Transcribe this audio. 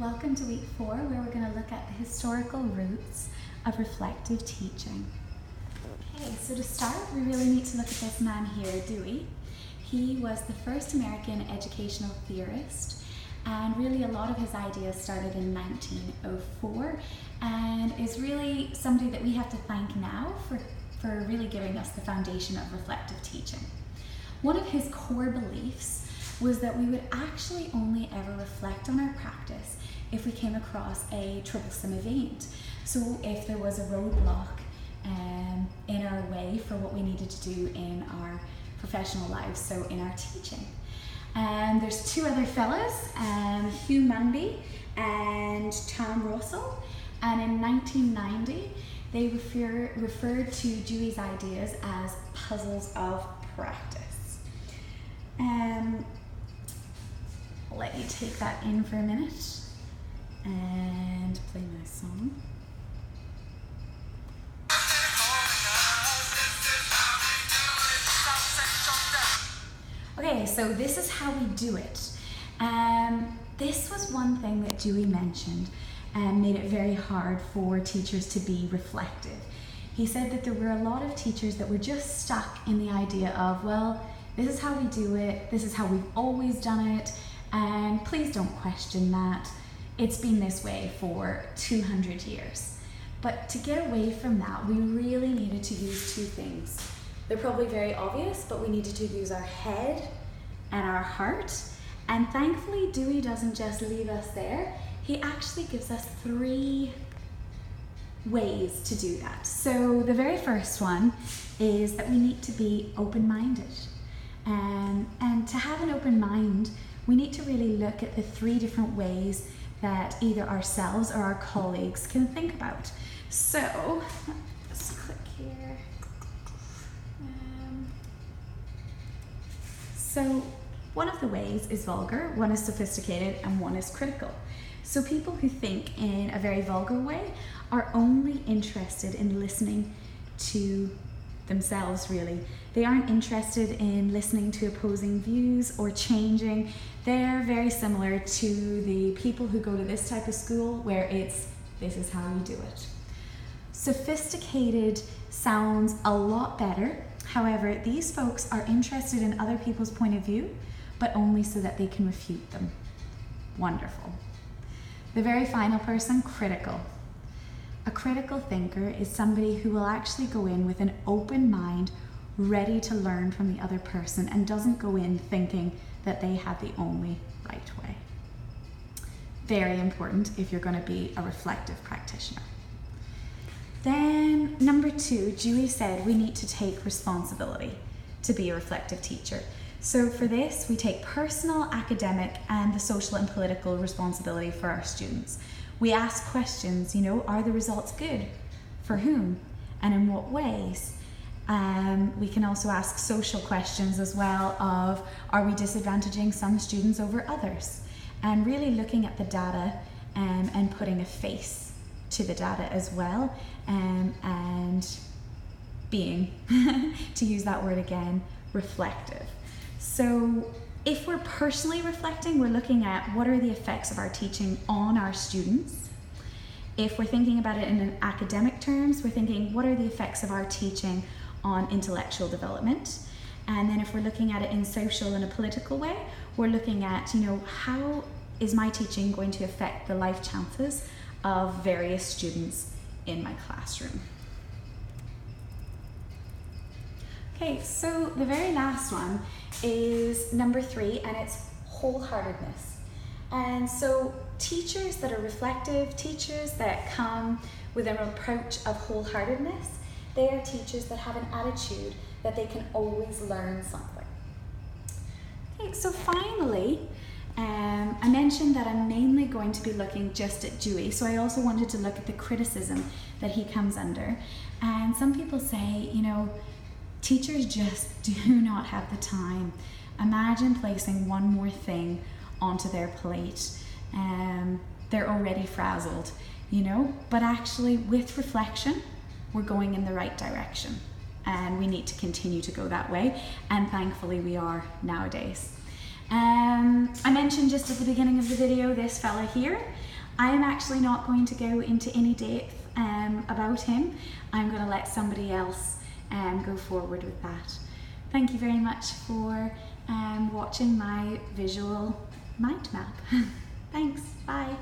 Welcome to week 4, where we're going to look at the historical roots of reflective teaching. Okay, so to start, we really need to look at this man here, Dewey. He was the first American educational theorist, and really a lot of his ideas started in 1904, and is really somebody that we have to thank now for really giving us the foundation of reflective teaching. One of his core beliefs was that we would actually only ever reflect on our practice if we came across a troublesome event. So if there was a roadblock in our way for what we needed to do in our professional lives, so in our teaching. And there's two other fellas, Hugh Munby and Tom Russell, and in 1990 they referred to Dewey's ideas as puzzles of practice. I'll let you take that in for a minute and play my song. Okay, so this is how we do it. This was one thing that Dewey mentioned and made it very hard for teachers to be reflective. He said that there were a lot of teachers that were just stuck in the idea of, well, this is how we do it, this is how we've always done it, and please don't question that. It's been this way for 200 years. But to get away from that, we really needed to use two things. They're probably very obvious, but we needed to use our head and our heart. And thankfully, Dewey doesn't just leave us there. He actually gives us 3 ways to do that. So the very first one is that we need to be open-minded. And to have an open mind, we need to really look at the 3 different ways that either ourselves or our colleagues can think about. So, let's click here. So, one of the ways is vulgar, one is sophisticated, and one is critical. So people who think in a very vulgar way are only interested in listening to themselves, really. They aren't interested in listening to opposing views or changing. They're very similar to the people who go to this type of school where it's, this is how you do it. Sophisticated sounds a lot better. However, these folks are interested in other people's point of view, but only so that they can refute them. Wonderful. The very final person, critical. A critical thinker is somebody who will actually go in with an open mind, ready to learn from the other person, and doesn't go in thinking that they have the only right way. Very important if you're going to be a reflective practitioner. Then number 2, Dewey said we need to take responsibility to be a reflective teacher. So for this, we take personal, academic, and the social and political responsibility for our students. We ask questions, are the results good? For whom? And in what ways? We can also ask social questions as well of, are we disadvantaging some students over others? And really looking at the data and putting a face to the data as well, and being, to use that word again, reflective. So if we're personally reflecting, we're looking at what are the effects of our teaching on our students. If we're thinking about it in academic terms, we're thinking what are the effects of our teaching on intellectual development. And then if we're looking at it in social and a political way, we're looking at, how is my teaching going to affect the life chances of various students in my classroom. Okay, so the very last one is number 3, and it's wholeheartedness. And so teachers that are reflective, teachers that come with an approach of wholeheartedness, they are teachers that have an attitude that they can always learn something. Okay, so finally, I mentioned that I'm mainly going to be looking just at Dewey, so I also wanted to look at the criticism that he comes under. And some people say, teachers just do not have the time. Imagine placing one more thing onto their plate. They're already frazzled, but actually with reflection, we're going in the right direction, and we need to continue to go that way, and thankfully we are nowadays. I mentioned just at the beginning of the video this fella here. I am actually not going to go into any depth about him. I'm going to let somebody else go forward with that. Thank you very much for watching my visual mind map. Thanks, bye.